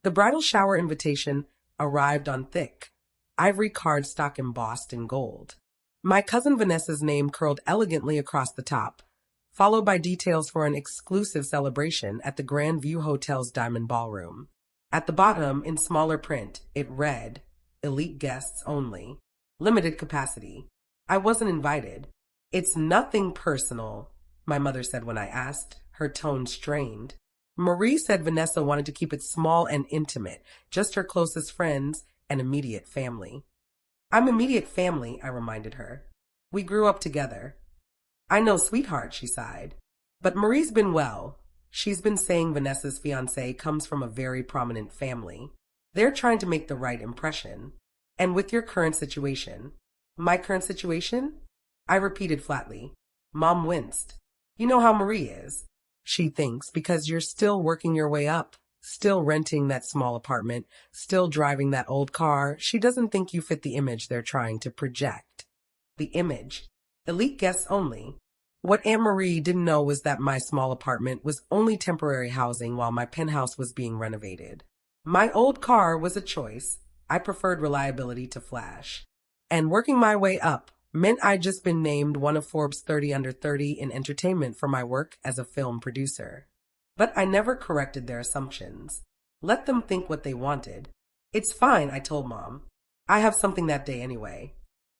The bridal shower invitation arrived on thick, ivory cardstock embossed in gold. My cousin Vanessa's name curled elegantly across the top, followed by details for an exclusive celebration at the Grand View Hotel's Diamond Ballroom. At the bottom, in smaller print, it read, "Elite guests only. Limited capacity." I wasn't invited. "It's nothing personal," my mother said when I asked, her tone strained. Marie said Vanessa wanted to keep it small and intimate, just her closest friends and immediate family. "I'm immediate family," I reminded her. "We grew up together." "I know, sweetheart," she sighed. "But Marie's been well. She's been saying Vanessa's fiancé comes from a very prominent family. They're trying to make the right impression. And with your current situation." "My current situation?" I repeated flatly. Mom winced. "You know how Marie is. She thinks because you're still working your way up, still renting that small apartment, still driving that old car, she doesn't think you fit the image they're trying to project." The image. Elite guests only. What Aunt Marie didn't know was that my small apartment was only temporary housing while my penthouse was being renovated. My old car was a choice. I preferred reliability to flash. And working my way up meant I'd just been named one of Forbes 30 Under 30 in entertainment for my work as a film producer. But I never corrected their assumptions. Let them think what they wanted. "It's fine," I told Mom. "I have something that day anyway."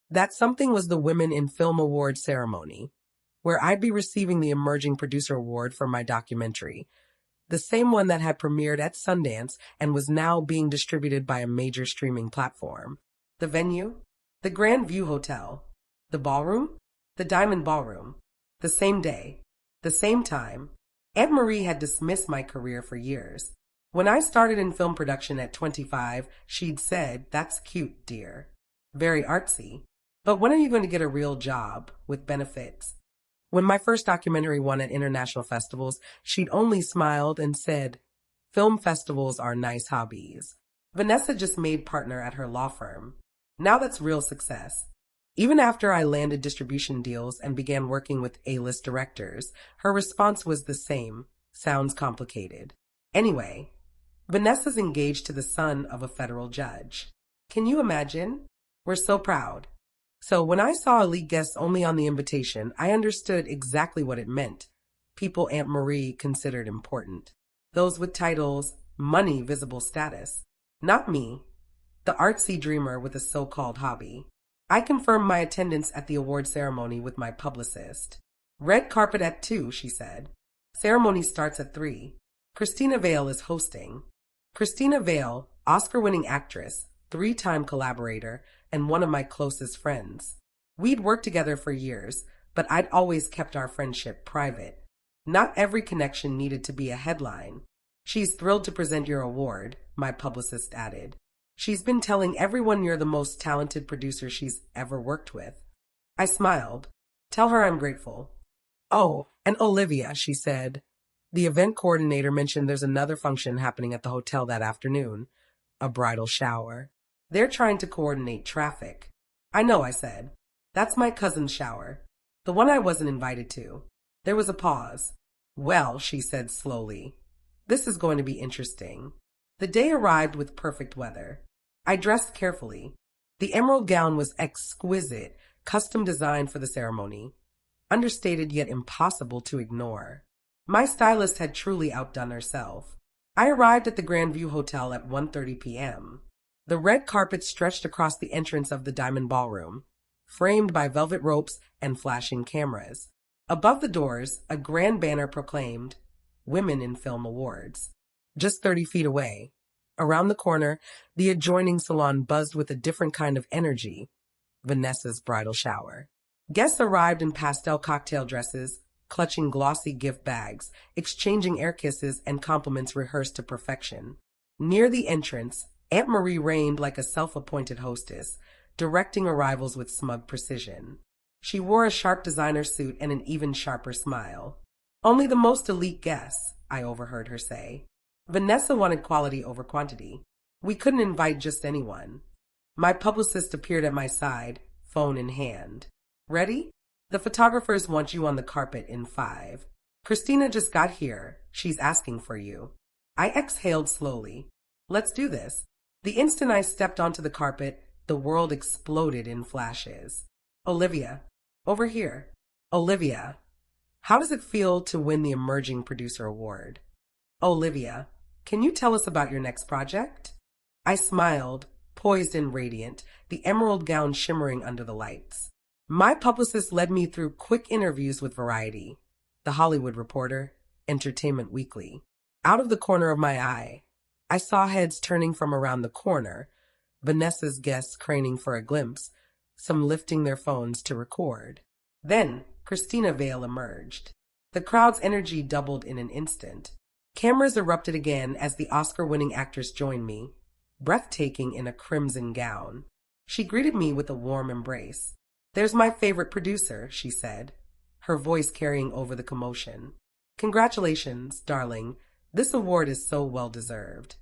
That something was the Women in Film Awards ceremony, where I'd be receiving the Emerging Producer Award for my documentary, the same one that had premiered at Sundance and was now being distributed by a major streaming platform. The venue? The Grand View Hotel. The ballroom? The Diamond Ballroom. The same day. The same time. Aunt Marie had dismissed my career for years. When I started in film production at 25, she'd said, "That's cute, dear. Very artsy. But when are you going to get a real job with benefits?" When my first documentary won at international festivals, she'd only smiled and said, "Film festivals are nice hobbies." Vanessa just made partner at her law firm. Now that's real success. Even after I landed distribution deals and began working with A-list directors, her response was the same. "Sounds complicated." Anyway, Vanessa's engaged to the son of a federal judge. Can you imagine? We're so proud. So when I saw elite guests only on the invitation, I understood exactly what it meant. People Aunt Marie considered important. Those with titles, money, visible status. Not me, the artsy dreamer with a so-called hobby. I confirmed my attendance at the award ceremony with my publicist. "Red carpet at 2, she said. "Ceremony starts at 3. Christina Vale is hosting." Christina Vale, Oscar-winning actress, 3-time collaborator, and one of my closest friends. We'd worked together for years, but I'd always kept our friendship private. Not every connection needed to be a headline. "She's thrilled to present your award," my publicist added. "She's been telling everyone you're the most talented producer she's ever worked with." I smiled. "Tell her I'm grateful." "Oh, and Olivia," she said. The event coordinator mentioned there's another function happening at the hotel that afternoon. A bridal shower. They're trying to coordinate traffic. "I know," I said. "That's my cousin's shower. The one I wasn't invited to." There was a pause. "Well," she said slowly, "this is going to be interesting." The day arrived with perfect weather. I dressed carefully. The emerald gown was exquisite, custom designed for the ceremony. Understated yet impossible to ignore. My stylist had truly outdone herself. I arrived at the Grand View Hotel at 1:30 p.m. The red carpet stretched across the entrance of the Diamond Ballroom, framed by velvet ropes and flashing cameras. Above the doors, a grand banner proclaimed, "Women in Film Awards." Just 30 feet away, around the corner, the adjoining salon buzzed with a different kind of energy. Vanessa's bridal shower. Guests arrived in pastel cocktail dresses, clutching glossy gift bags, exchanging air kisses and compliments rehearsed to perfection. Near the entrance, Aunt Marie reigned like a self-appointed hostess, directing arrivals with smug precision. She wore a sharp designer suit and an even sharper smile. "Only the most elite guests," I overheard her say. Vanessa wanted quality over quantity. We couldn't invite just anyone. My publicist appeared at my side, phone in hand. "Ready? The photographers want you on the carpet in 5. Christina just got here. She's asking for you." I exhaled slowly. Let's do this. The instant I stepped onto the carpet, the world exploded in flashes. Olivia, over here. Olivia, how does it feel to win the Emerging Producer Award? Olivia, can you tell us about your next project? I smiled, poised and radiant, the emerald gown shimmering under the lights. My publicist led me through quick interviews with Variety, The Hollywood Reporter, Entertainment Weekly. Out of the corner of my eye, I saw heads turning from around the corner, Vanessa's guests craning for a glimpse, some lifting their phones to record. Then, Christina Vale emerged. The crowd's energy doubled in an instant. Cameras erupted again as the Oscar-winning actress joined me, breathtaking in a crimson gown. She greeted me with a warm embrace. "There's my favorite producer," she said, her voice carrying over the commotion. "Congratulations, darling. This award is so well-deserved."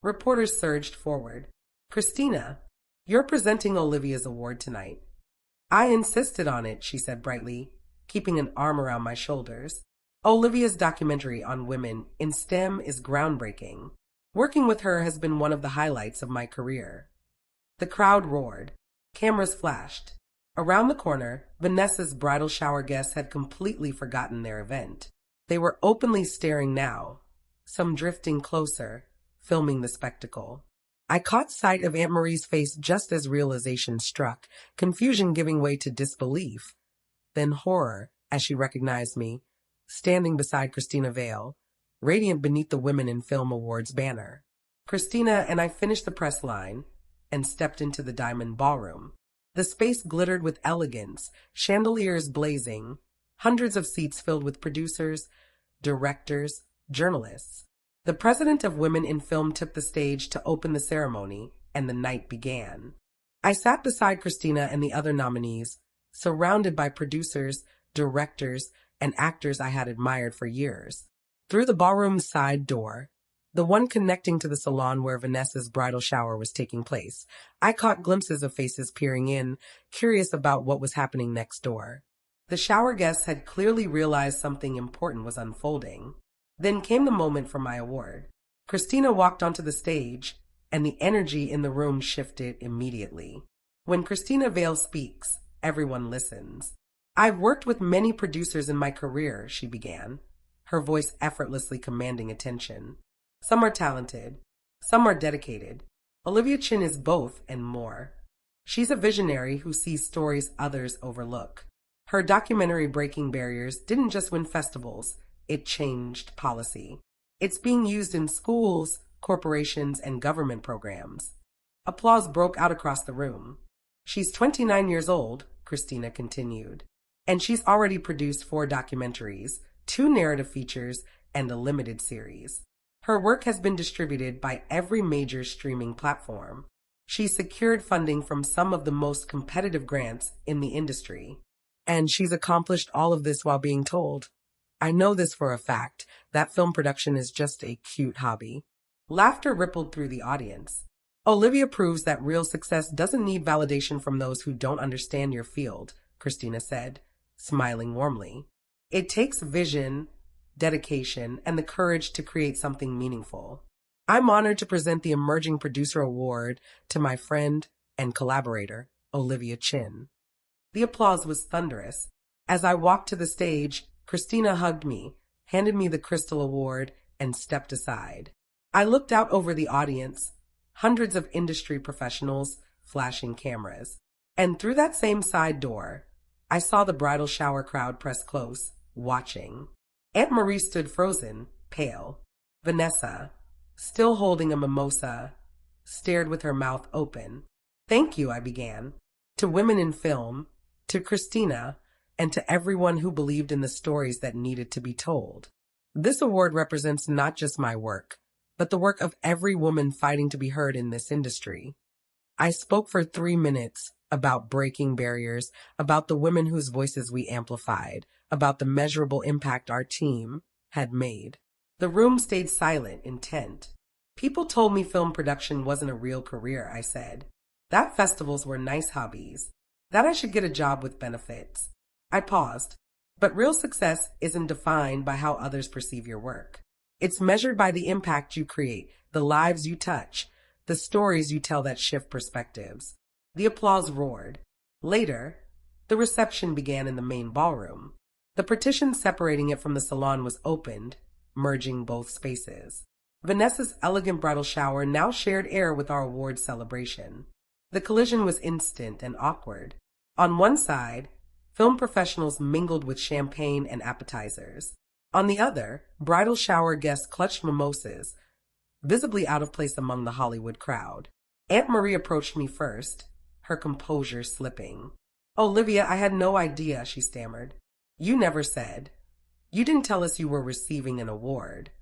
Reporters surged forward. "Christina, you're presenting Olivia's award tonight." "I insisted on it," she said brightly, keeping an arm around my shoulders. "Olivia's documentary on women in STEM is groundbreaking. Working with her has been one of the highlights of my career." The crowd roared. Cameras flashed. Around the corner, Vanessa's bridal shower guests had completely forgotten their event. They were openly staring now, some drifting closer, filming the spectacle. I caught sight of Aunt Marie's face just as realization struck, confusion giving way to disbelief. Then horror, as she recognized me, standing beside Christina Vale, radiant beneath the Women in Film Awards banner. Christina and I finished the press line and stepped into the Diamond Ballroom. The space glittered with elegance, chandeliers blazing, hundreds of seats filled with producers, directors, journalists. The president of Women in Film took the stage to open the ceremony, and the night began. I sat beside Christina and the other nominees, surrounded by producers, directors, and actors I had admired for years. Through the ballroom's side door, the one connecting to the salon where Vanessa's bridal shower was taking place, I caught glimpses of faces peering in, curious about what was happening next door. The shower guests had clearly realized something important was unfolding. Then came the moment for my award. Christina walked onto the stage, and the energy in the room shifted immediately. When Christina Vale speaks, everyone listens. "I've worked with many producers in my career," she began, her voice effortlessly commanding attention. "Some are talented, some are dedicated. Olivia Chin is both and more. She's a visionary who sees stories others overlook. Her documentary Breaking Barriers didn't just win festivals, it changed policy. It's being used in schools, corporations, and government programs." Applause broke out across the room. "She's 29 years old," Christina continued, "and she's already produced 4 documentaries, 2 narrative features, and a limited series. Her work has been distributed by every major streaming platform. She secured funding from some of the most competitive grants in the industry. And she's accomplished all of this while being told, 'I know this for a fact, that film production is just a cute hobby.'" Laughter rippled through the audience. "Olivia proves that real success doesn't need validation from those who don't understand your field," Christina said, smiling warmly. "It takes vision, dedication, and the courage to create something meaningful. I'm honored to present the Emerging Producer Award to my friend and collaborator, Olivia Chin." The applause was thunderous. As I walked to the stage, Christina hugged me, handed me the Crystal Award, and stepped aside. I looked out over the audience, hundreds of industry professionals, flashing cameras. And through that same side door, I saw the bridal shower crowd press close, watching. Aunt Marie stood frozen, pale. Vanessa, still holding a mimosa, stared with her mouth open. "Thank you," I began. "To Women in Film, to Christina, and to everyone who believed in the stories that needed to be told. This award represents not just my work, but the work of every woman fighting to be heard in this industry." I spoke for 3 minutes about breaking barriers, about the women whose voices we amplified, about the measurable impact our team had made. The room stayed silent, intent. "People told me film production wasn't a real career," I said. "That festivals were nice hobbies. That I should get a job with benefits." I paused. "But real success isn't defined by how others perceive your work. It's measured by the impact you create, the lives you touch, the stories you tell that shift perspectives. The applause roared. Later, the reception began in the main ballroom. The partition separating it from the salon was opened, merging both spaces. Vanessa's elegant bridal shower now shared air with our awards celebration. The collision was instant and awkward. On one side, film professionals mingled with champagne and appetizers. On the other, bridal shower guests clutched mimosas, visibly out of place among the Hollywood crowd. Aunt Marie approached me first, her composure slipping. "Olivia, I had no idea," she stammered. "You never said. You didn't tell us you were receiving an award.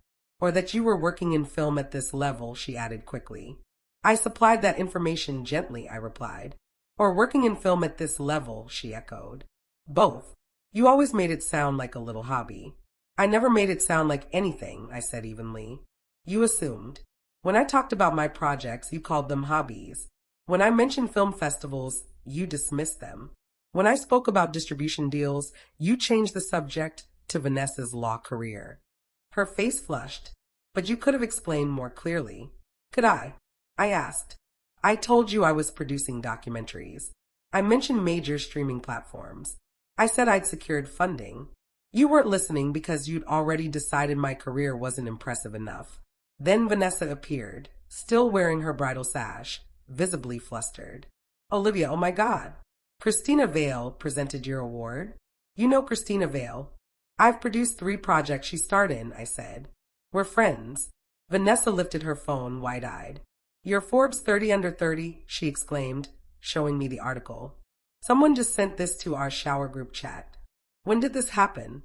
Or that you were working in film at this level," she added quickly. "I supplied that information gently," I replied. "Or working in film at this level," she echoed. "Both. You always made it sound like a little hobby." "I never made it sound like anything," I said evenly. "You assumed. When I talked about my projects, you called them hobbies. When I mentioned film festivals, you dismissed them. When I spoke about distribution deals, you changed the subject to Vanessa's law career." Her face flushed. "But you could have explained more clearly." "Could I?" I asked. "I told you I was producing documentaries. I mentioned major streaming platforms. I said I'd secured funding. You weren't listening because you'd already decided my career wasn't impressive enough." Then Vanessa appeared, still wearing her bridal sash, visibly flustered. "Olivia, oh my God. Christina Vale presented your award." "You know Christina Vale. I've produced 3 projects she starred in," I said. "We're friends." Vanessa lifted her phone, wide-eyed. "You're Forbes 30 under 30, she exclaimed, showing me the article. "Someone just sent this to our shower group chat." "When did this happen?"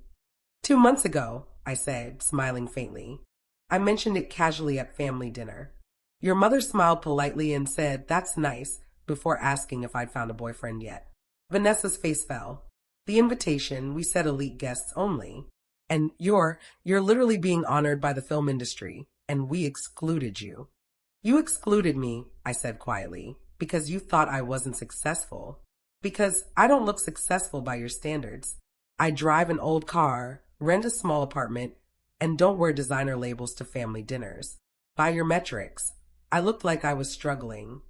2 months ago, I said, smiling faintly. I mentioned it casually at family dinner. Your mother smiled politely and said, "That's nice," before asking if I'd found a boyfriend yet. Vanessa's face fell. "The invitation, we said elite guests only. And you're literally being honored by the film industry, and we excluded you." "You excluded me," I said quietly, "because you thought I wasn't successful. Because I don't look successful by your standards. I drive an old car, rent a small apartment, and don't wear designer labels to family dinners. By your metrics, I looked like I was struggling."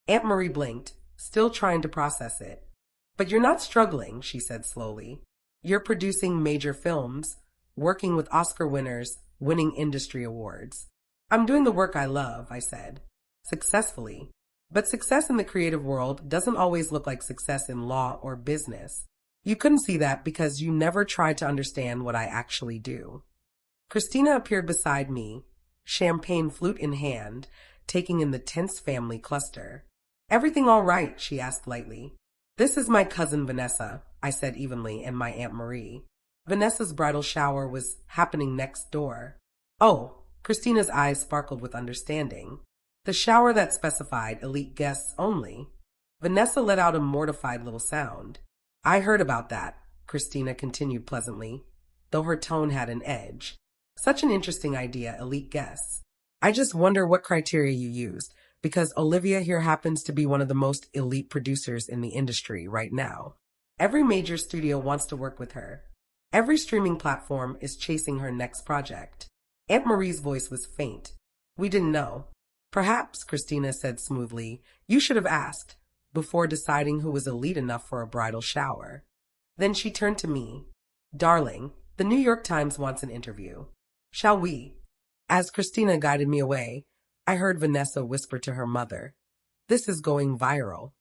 Aunt Marie blinked, still trying to process it. "But you're not struggling," she said slowly. "You're producing major films, working with Oscar winners, winning industry awards." "I'm doing the work I love," I said. "Successfully. But success in the creative world doesn't always look like success in law or business. You couldn't see that because you never tried to understand what I actually do." Christina appeared beside me, champagne flute in hand, taking in the tense family cluster. "Everything all right?" she asked lightly. "This is my cousin Vanessa," I said evenly, "and my Aunt Marie. Vanessa's bridal shower was happening next door." "Oh," Christina's eyes sparkled with understanding. "The shower that specified elite guests only." Vanessa let out a mortified little sound. "I heard about that," Christina continued pleasantly, though her tone had an edge. "Such an interesting idea, elite guests. I just wonder what criteria you used, because Olivia here happens to be one of the most elite producers in the industry right now. Every major studio wants to work with her. Every streaming platform is chasing her next project." Aunt Marie's voice was faint. "We didn't know." "Perhaps," Christina said smoothly, "you should have asked before deciding who was elite enough for a bridal shower." Then she turned to me. "Darling, the New York Times wants an interview. Shall we?" As Christina guided me away, I heard Vanessa whisper to her mother, "This is going viral."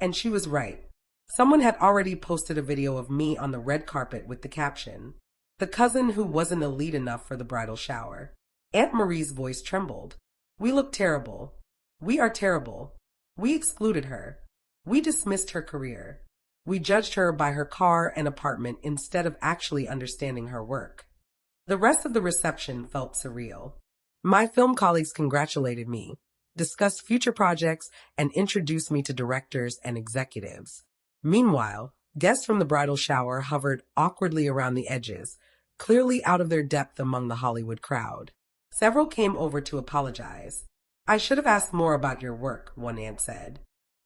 And she was right. Someone had already posted a video of me on the red carpet with the caption, "The cousin who wasn't elite enough for the bridal shower." Aunt Marie's voice trembled. "We look terrible. We are terrible. We excluded her. We dismissed her career. We judged her by her car and apartment instead of actually understanding her work." The rest of the reception felt surreal. My film colleagues congratulated me, discussed future projects, and introduced me to directors and executives. Meanwhile, guests from the bridal shower hovered awkwardly around the edges, clearly out of their depth among the Hollywood crowd. Several came over to apologize. "I should have asked more about your work," one aunt said.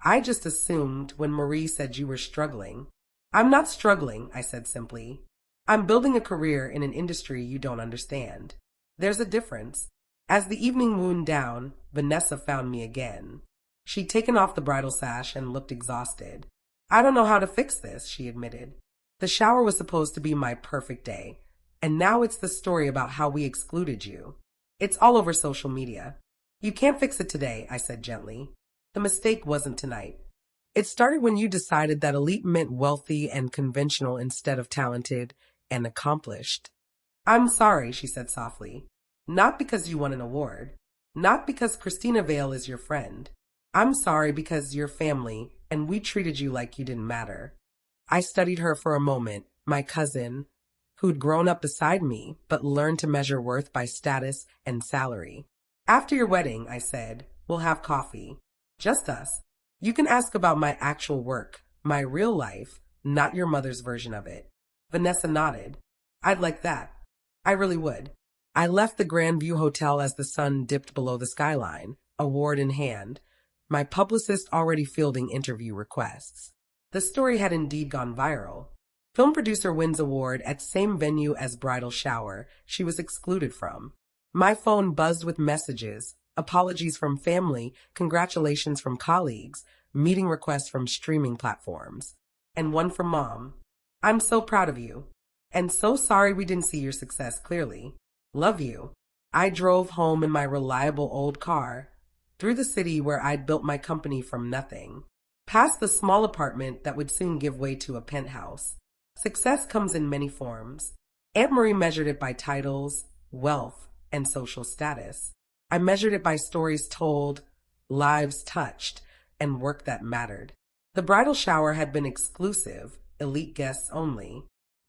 "I just assumed when Marie said you were struggling." "I'm not struggling," I said simply. "I'm building a career in an industry you don't understand." There's a difference. As the evening wound down, Vanessa found me again. She'd taken off the bridal sash and looked exhausted. I don't know how to fix this, she admitted. The shower was supposed to be my perfect day, and now it's the story about how we excluded you. It's all over social media. You can't fix it today, I said gently. The mistake wasn't tonight. It started when you decided that elite meant wealthy and conventional instead of talented and accomplished. I'm sorry, she said softly. Not because you won an award. Not because Christina Vale is your friend. I'm sorry because you're family, and we treated you like you didn't matter. I studied her for a moment, my cousin, who'd grown up beside me, but learned to measure worth by status and salary. After your wedding, I said, we'll have coffee. Just us. You can ask about my actual work, my real life, not your mother's version of it. Vanessa nodded. I'd like that. I really would. I left the Grand View Hotel as the sun dipped below the skyline, award in hand, my publicist already fielding interview requests. The story had indeed gone viral. Film producer wins award at same venue as bridal shower she was excluded from. My phone buzzed with messages, apologies from family, congratulations from colleagues, meeting requests from streaming platforms, and one from Mom. I'm so proud of you. And so sorry we didn't see your success clearly. Love you. I drove home in my reliable old car, through the city where I'd built my company from nothing, past the small apartment that would soon give way to a penthouse. Success comes in many forms. Aunt Marie measured it by titles, wealth, and social status. I measured it by stories told, lives touched, and work that mattered. The bridal shower had been exclusive, elite guests only.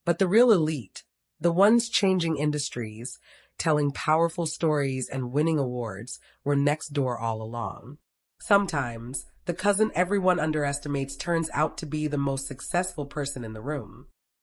But the real elite, the ones changing industries, telling powerful stories and winning awards, were next door all along. Sometimes, the cousin everyone underestimates turns out to be the most successful person in the room.